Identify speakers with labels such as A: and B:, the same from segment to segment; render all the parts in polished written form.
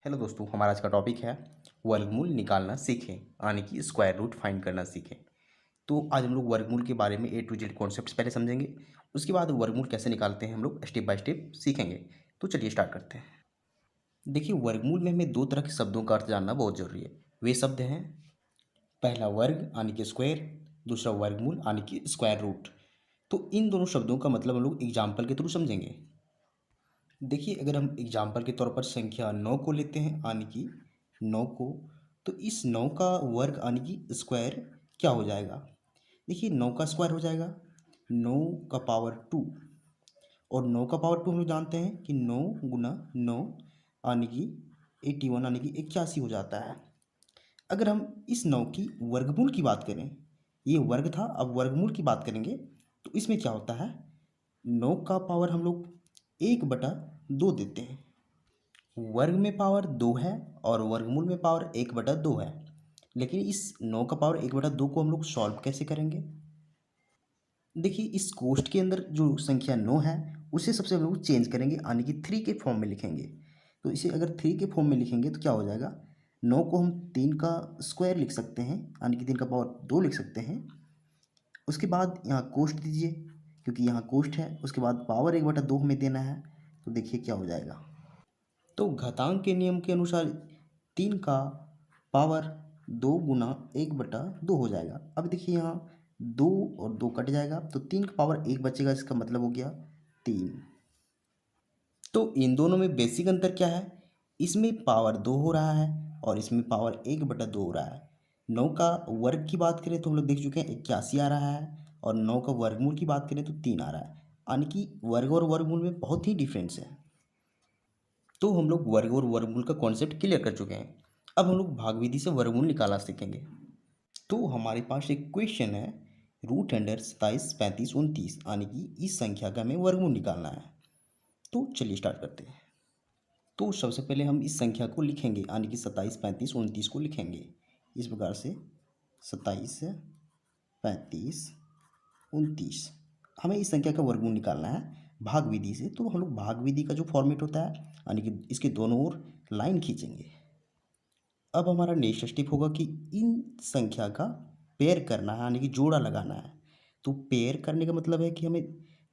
A: Hello दोस्तों, हमारा आज का टॉपिक है वर्गमूल निकालना सीखें, यानी कि स्क्वायर रूट फाइंड करना सीखें। तो आज हम लोग वर्गमूल के बारे में ए टू जेड कॉन्सेप्ट्स पहले समझेंगे। उसके बाद वर्गमूल कैसे निकालते हैं हम लोग स्टेप बाय स्टेप सीखेंगे। तो चलिए स्टार्ट करते हैं। देखिए, वर्गमूल में हमें दो तरह के शब्दों का अर्थ जानना बहुत ज़रूरी है। वे शब्द हैं, पहला वर्ग यानी कि स्क्वायर, दूसरा वर्गमूल यानी कि स्क्वायर रूट। तो इन दोनों शब्दों का मतलब हम लोग एग्जाम्पल के थ्रू समझेंगे। देखिए, अगर हम एग्जाम्पल के तौर पर संख्या 9 को लेते हैं, यानी कि 9 को, तो इस 9 का वर्ग यानी कि स्क्वायर क्या हो जाएगा। देखिए, 9 का स्क्वायर हो जाएगा 9 का पावर 2, और 9 का पावर 2 हम लोग जानते हैं कि 9 गुना 9 यानी कि 81 यानी कि 81 हो जाता है। अगर हम इस 9 की वर्गमूल की बात करें, ये वर्ग था, अब वर्गमूल की बात करेंगे तो इसमें क्या होता है, 9 का पावर हम लोग 1/2 देते हैं। वर्ग में पावर 2 है और वर्गमूल में पावर 1/2 है। लेकिन इस 9 का पावर 1/2 को हम लोग सॉल्व कैसे करेंगे। देखिए, इस कोष्ठ के अंदर जो संख्या 9 है उसे सबसे हम लोग चेंज करेंगे, यानी कि 3 के फॉर्म में लिखेंगे। तो इसे अगर 3 के फॉर्म में लिखेंगे तो क्या हो जाएगा, 9 को हम 3 का स्क्वायर लिख सकते हैं, यानी कि 3 का पावर 2 लिख सकते हैं। उसके बाद यहाँ कोष्ठ दीजिए, क्योंकि यहाँ कोष्ठ है। उसके बाद पावर 1/2 हमें देना है। तो देखिए क्या हो जाएगा। तो घातांक के नियम के अनुसार 3 का पावर 2 गुना 1/2 हो जाएगा। अब देखिए, यहाँ 2 और 2 कट जाएगा तो 3 का पावर 1 बचेगा, इसका मतलब हो गया 3। तो इन दोनों में बेसिक अंतर क्या है, इसमें पावर 2 हो रहा है और इसमें पावर 1/2 हो रहा है। 9 का वर्ग की बात करें तो हम लोग देख चुके हैं 81 आ रहा है, और 9 का वर्गमूल की बात करें तो 3 आ रहा है, यानी कि वर्ग और वर्गमूल में बहुत ही डिफरेंस है। तो हम लोग वर्ग और वर्गमूल का कॉन्सेप्ट क्लियर कर चुके हैं। अब हम लोग भाग विधि से वर्गमूल निकालना सीखेंगे। तो हमारे पास एक क्वेश्चन है, रूट अंडर 27, 35, 29, यानी कि इस संख्या का हमें वर्गमूल निकालना है। तो चलिए स्टार्ट करते हैं। तो सबसे पहले हम इस संख्या को लिखेंगे, यानी कि 27, 35, 29 को लिखेंगे इस प्रकार से। 27, 35, 29, हमें इस संख्या का वर्गमूल निकालना है भाग विधि से। तो हम लोग भाग विधि का जो फॉर्मेट होता है, यानी कि इसके दोनों ओर लाइन खींचेंगे। अब हमारा नेक्स्ट स्टेप होगा कि इन संख्या का पेयर करना है, यानी कि जोड़ा लगाना है। तो पेयर करने का मतलब है कि हमें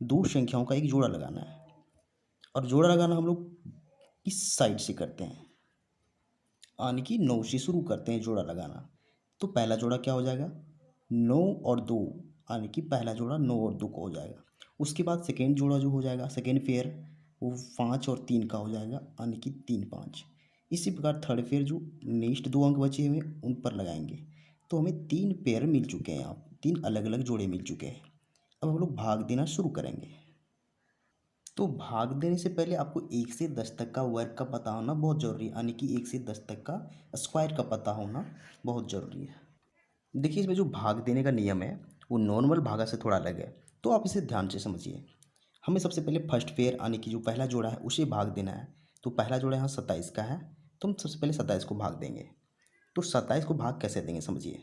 A: दो संख्याओं का एक जोड़ा लगाना है, और जोड़ा लगाना हम लोग इस साइड से करते हैं, यानी कि 9 से शुरू करते हैं जोड़ा लगाना। तो पहला जोड़ा क्या हो जाएगा, 9 और 2, यानी कि पहला जोड़ा 9 और 2 का हो जाएगा। उसके बाद सेकेंड जोड़ा जो हो जाएगा, सेकेंड पेयर, वो 5 और 3 का हो जाएगा, यानी कि 3, 5। इसी प्रकार थर्ड पेयर जो नेक्स्ट 2 अंक बचे हुए उन पर लगाएंगे। तो हमें 3 पेयर मिल चुके हैं, यहाँ 3 अलग अलग जोड़े मिल चुके हैं। अब हम लोग भाग देना शुरू करेंगे। तो भाग देने से पहले आपको 1 से 10 तक का वर्ग का पता होना बहुत ज़रूरी है, यानी कि 1 से 10 तक का स्क्वायर का पता होना बहुत ज़रूरी है। देखिए, इसमें जो भाग देने का नियम है वो नॉर्मल भागा से थोड़ा अलग है, तो आप इसे ध्यान से समझिए। हमें सबसे पहले फर्स्ट पेयर, यानी कि जो पहला जोड़ा है उसे भाग देना है। तो पहला जोड़ा यहाँ 27 का है, तो हम सबसे पहले 27 को भाग देंगे। तो 27 को भाग कैसे देंगे समझिए।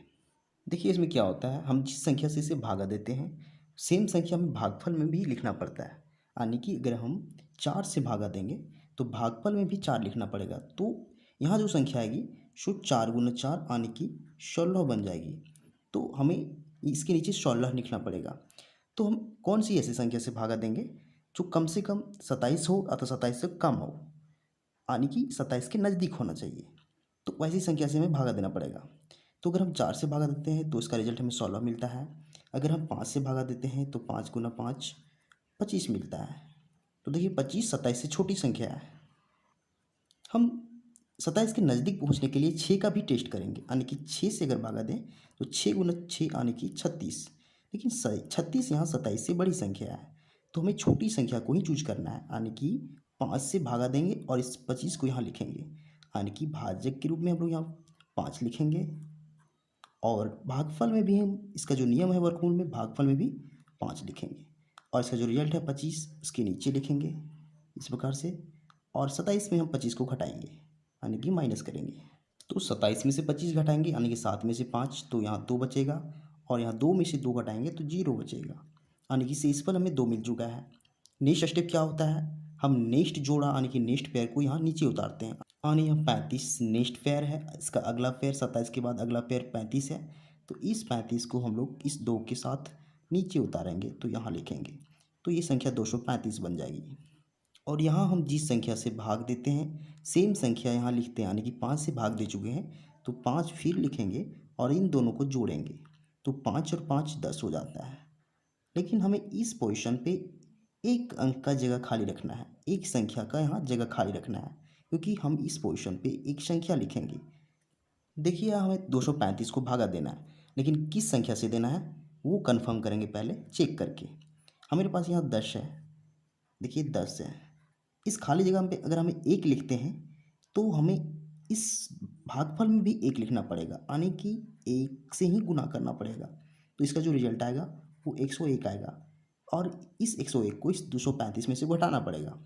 A: देखिए, इसमें क्या होता है, हम जिस संख्या से इसे भागा देते हैं सेम संख्या में भागफल में भी लिखना पड़ता है। यानी कि अगर हम 4 से भागा देंगे तो भागफल में भी 4 लिखना पड़ेगा। तो यहाँ जो संख्या आएगी सो 4 गुना 4 यानी कि 16 बन जाएगी। तो हमें इसके नीचे 16 लिखना पड़ेगा। तो हम कौन सी ऐसी संख्या से भागा देंगे जो कम से कम 27 हो अथवा 27 से कम हो, यानी कि 27 के नज़दीक होना चाहिए। तो वैसी संख्या से हमें भागा देना पड़ेगा। तो अगर हम 4 से भागा देते हैं तो इसका रिजल्ट हमें 16 मिलता है। अगर हम 5 से भागा देते हैं तो 5 गुना 5 25 मिलता है। तो देखिए, 25 27 से छोटी संख्या है। हम 27 के नज़दीक पहुंचने के लिए 6 का भी टेस्ट करेंगे, यानी कि 6 से अगर भागा दें तो 6 गुना 6 यानी कि 36। लेकिन 36 यहाँ 27 से बड़ी संख्या है, तो हमें छोटी संख्या को ही चूज करना है, यानी कि 5 से भागा देंगे और इस 25 को यहाँ लिखेंगे, यानी कि भाजक के रूप में हम लोग यहाँ 5 लिखेंगे। और भागफल में भी हम इसका जो नियम है वर्गमूल में, भागफल में भी 5 लिखेंगे, और इसका जो रिजल्ट है 25 उसके नीचे लिखेंगे इस प्रकार से। और 27 में हम 25 को घटाएंगे, यानी कि माइनस करेंगे। तो 27 में से 25 घटाएंगे, यानी कि 7 में से 5, तो यहाँ 2 बचेगा, और यहाँ 2 में से 2 घटाएंगे तो 0 बचेगा, यानी कि शेषफल हमें 2 मिल चुका है। नेक्स्ट स्टेप क्या होता है, हम नेक्स्ट जोड़ा यानी कि नेक्स्ट पेयर को यहाँ नीचे उतारते हैं, और यहाँ 35 नेक्स्ट पेयर है, इसका अगला पेयर 27 के बाद अगला पेयर 35 है। तो इस 35 को हम लोग इस 2 के साथ नीचे उतारेंगे तो यहाँ लिखेंगे, तो ये संख्या 235 बन जाएगी। और यहाँ हम जिस संख्या से भाग देते हैं सेम संख्या यहाँ लिखते हैं, यानी कि 5 से भाग दे चुके हैं तो 5 फिर लिखेंगे और इन दोनों को जोड़ेंगे, तो 5 और 5 10 हो जाता है। लेकिन हमें इस पोजीशन पे एक अंक का जगह खाली रखना है, एक संख्या का यहाँ जगह खाली रखना है, क्योंकि हम इस पोजीशन पे एक संख्या लिखेंगे। देखिए हमें 235 को भागा देना है, लेकिन किस संख्या से देना है वो कंफर्म करेंगे पहले चेक करके। हमारे पास यहाँ 10 है, देखिए 10 है। इस खाली जगह पे अगर हमें एक लिखते हैं तो हमें इस भागफल में भी एक लिखना पड़ेगा, यानी कि एक से ही गुना करना पड़ेगा। तो इसका जो रिजल्ट आएगा वो 101 आएगा, और इस 101 को इस 235 में से घटाना पड़ेगा।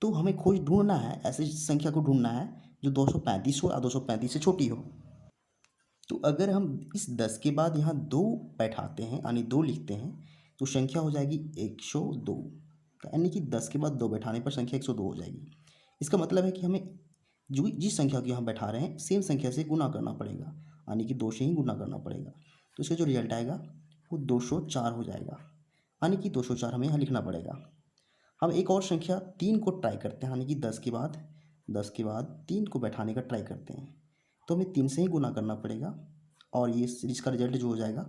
A: तो हमें खोज ढूंढना है, ऐसे संख्या को ढूंढना है जो 235 हो या 235 से छोटी हो। तो अगर हम इस 10 के बाद यहाँ 2 बैठाते हैं यानी 2 लिखते हैं तो संख्या हो जाएगी 102, यानी कि 10 के बाद 2 बैठाने पर संख्या 102 हो जाएगी। इसका मतलब है कि हमें जो जिस संख्या को यहाँ बैठा रहे हैं सेम संख्या से गुना करना पड़ेगा, यानी कि 2 से ही गुना करना पड़ेगा। तो इसका जो रिजल्ट आएगा वो 204 हो जाएगा, यानी कि 204 हमें यहाँ लिखना पड़ेगा। हम एक और संख्या 3 को ट्राई करते हैं, यानी कि 10 के बाद 3 को बैठाने का ट्राई करते हैं, तो हमें 3 से ही गुना करना पड़ेगा, और ये इसका रिजल्ट जो हो जाएगा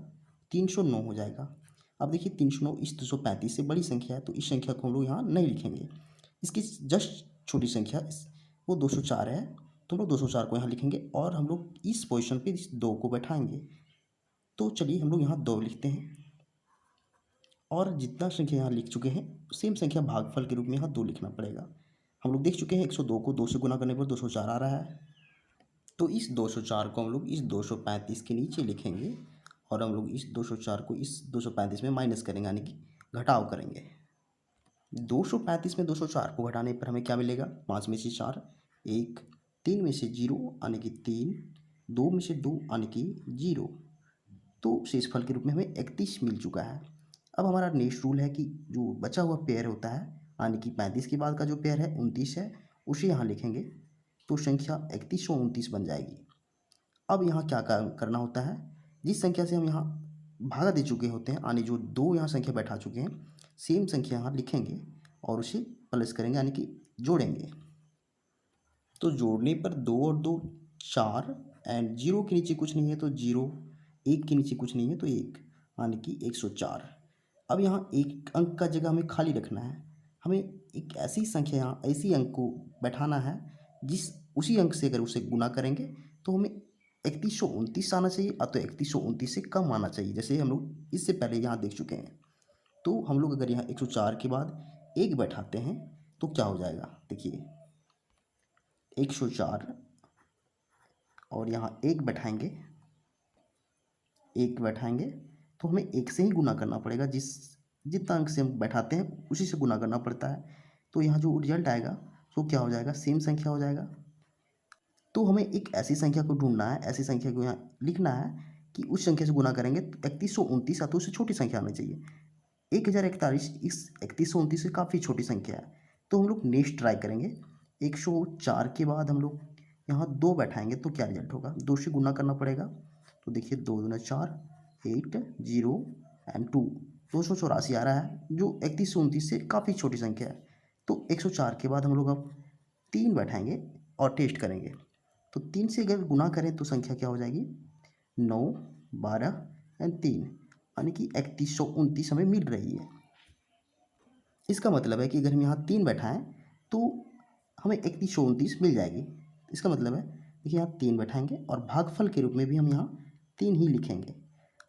A: 309 हो जाएगा। अब देखिए 309 इस 235 से बड़ी संख्या है, तो इस संख्या को हम लोग यहाँ नहीं लिखेंगे। इसकी जस्ट छोटी संख्या वो 204 है, तो हम लोग 204 को यहाँ लिखेंगे और हम लोग इस पोजीशन पे इस 2 को बैठाएंगे। तो चलिए हम लोग यहाँ 2 लिखते हैं, और जितना संख्या यहाँ लिख चुके हैं सेम संख्या भागफल के रूप में यहाँ 2 लिखना पड़ेगा। हम लोग देख चुके हैं 102 को 2 से गुना करने पर 204 आ रहा है, तो इस 204 को हम लोग इस 235 के नीचे लिखेंगे, और हम लोग इस 204 को इस 235 में माइनस करेंगे, यानी कि घटाव करेंगे। 235 में 204 को घटाने पर हमें क्या मिलेगा, 5 में से 4 1, 3 में से 0 यानी कि 3, 2 में से 2 यानी कि 0, तो शेषफल के रूप में हमें 31 मिल चुका है। अब हमारा नेक्स्ट रूल है कि जो बचा हुआ पेयर होता है, यानी कि 35 के बाद का जो पेयर है 29 है, उसे यहाँ लिखेंगे, तो संख्या 3129 बन जाएगी। अब यहाँ क्या करना होता है, जिस संख्या से हम यहाँ भागा दे चुके होते हैं, यानी जो 2 यहाँ संख्या बैठा चुके हैं सेम संख्या यहाँ लिखेंगे और उसे प्लस करेंगे, यानी कि जोड़ेंगे। तो जोड़ने पर 2 और 2 4, एंड 0 के नीचे कुछ नहीं है तो 0, 1 के नीचे कुछ नहीं है तो 1, यानी कि 104। अब यहाँ एक अंक का जगह हमें खाली रखना है, हमें एक ऐसी संख्या यहाँ ऐसी अंक को बैठाना है जिस उसी अंक से अगर उसे गुना करेंगे तो हमें 3129 आना चाहिए, तो 3129 से कम आना चाहिए, जैसे हम लोग इससे पहले यहाँ देख चुके हैं। तो हम लोग अगर यहाँ 104 के बाद 1 बैठाते हैं तो क्या हो जाएगा, देखिए 104 और यहाँ 1 बैठाएंगे, 1 बैठाएंगे तो हमें 1 से ही गुना करना पड़ेगा, जितना अंक से हम बैठाते हैं उसी से गुना करना पड़ता है। तो यहाँ जो रिजल्ट आएगा तो क्या हो जाएगा, सेम संख्या हो जाएगा। तो हमें एक ऐसी संख्या को ढूंढना है, ऐसी संख्या को यहाँ लिखना है कि उस संख्या से गुना करेंगे तो 3129 तो उससे छोटी संख्या आनी चाहिए। 1041 इस 3129 से काफ़ी छोटी संख्या है, तो हम लोग नेक्स्ट ट्राई करेंगे। 104 के बाद हम लोग यहाँ 2 बैठाएंगे तो क्या रिजल्ट होगा, 2 से गुना करना पड़ेगा। तो देखिए 2 दूना 4, 8 0 एंड 2, 284 आ रहा है, जो 3129 से काफ़ी छोटी संख्या है। तो 104 के बाद हम लोग अब 3 बैठाएंगे और टेस्ट करेंगे, तो 3 से अगर गुना करें तो संख्या क्या हो जाएगी, 9 12 एंड 3, यानी कि 3129 हमें मिल रही है। इसका मतलब है कि अगर हम यहाँ 3 बैठाएं तो हमें 3129 मिल जाएगी। इसका मतलब है देखिए यहाँ 3 बैठाएंगे और भागफल के रूप में भी हम यहाँ 3 ही लिखेंगे,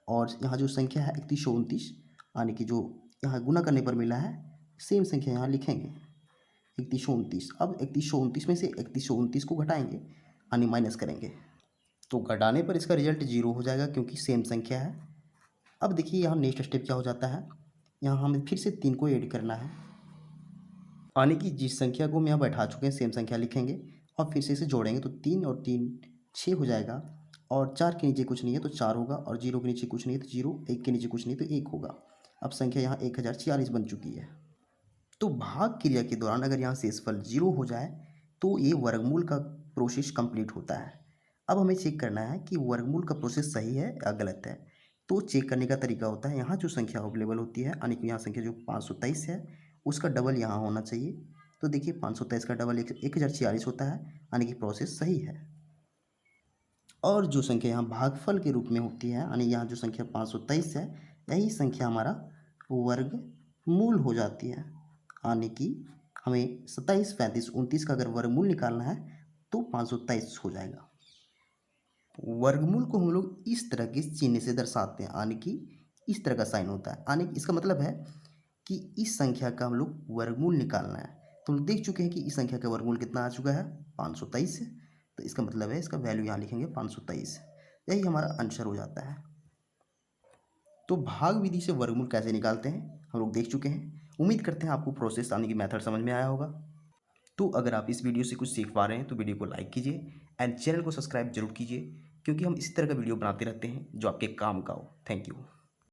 A: और यहाँ जो संख्या है 3129 यानी कि जो यहाँ गुना करने पर मिला है सेम संख्या यहाँ लिखेंगे 3129। अब 3129 में से 3129 को घटाएंगे यानी माइनस करेंगे, तो घटाने पर इसका रिजल्ट 0 हो जाएगा क्योंकि सेम संख्या है। अब देखिए यहाँ नेक्स्ट स्टेप क्या हो जाता है, यहाँ हमें फिर से 3 को ऐड करना है, यानी कि जिस संख्या को हम यहाँ बैठा चुके हैं सेम संख्या लिखेंगे और फिर से इसे जोड़ेंगे, तो 3 और 3 6 हो जाएगा, और 4 के नीचे कुछ नहीं है तो 4 होगा, और 0 के नीचे कुछ नहीं है तो 0, 1 के नीचे कुछ नहीं तो 1 होगा। अब संख्या यहाँ 1046 बन चुकी है। तो भाग क्रिया के दौरान अगर यहाँ शेषफल 0 हो जाए तो ये वर्गमूल का प्रोसेस कंप्लीट होता है। अब हमें चेक करना है कि वर्गमूल का प्रोसेस सही है या गलत है। तो चेक करने का तरीका होता है, यहाँ जो संख्या अवेलेबल होती है यानी कि यहाँ संख्या जो 523 है उसका डबल यहाँ होना चाहिए। तो देखिए 523 का डबल 1046 होता है यानी कि प्रोसेस सही है। और जो संख्या यहाँ भागफल के रूप में होती है यानी यहाँ जो संख्या 523 है यही संख्या हमारा वर्गमूल हो जाती है। यानी कि हमें 27, 35, 29 का अगर वर्गमूल निकालना है तो 523 हो जाएगा। वर्गमूल को हम लोग इस तरह के चिन्ह से दर्शाते हैं यानी कि इस तरह का साइन होता है। यानी इसका मतलब है कि इस संख्या का हम लोग वर्गमूल निकालना है। तो हम देख चुके हैं कि इस संख्या का वर्गमूल कितना आ चुका है, 523 है। तो इसका मतलब है इसका वैल्यू यहाँ लिखेंगे 523, यही हमारा आंसर हो जाता है। तो भाग विधि से वर्गमूल कैसे निकालते हैं हम लोग देख चुके हैं। उम्मीद करते हैं आपको प्रोसेस यानी कि मेथड समझ में आया होगा। तो अगर आप इस वीडियो से कुछ सीख पा रहे हैं तो वीडियो को लाइक कीजिए एंड चैनल को सब्सक्राइब जरूर कीजिए, क्योंकि हम इसी तरह का वीडियो बनाते रहते हैं जो आपके काम का हो। Thank you.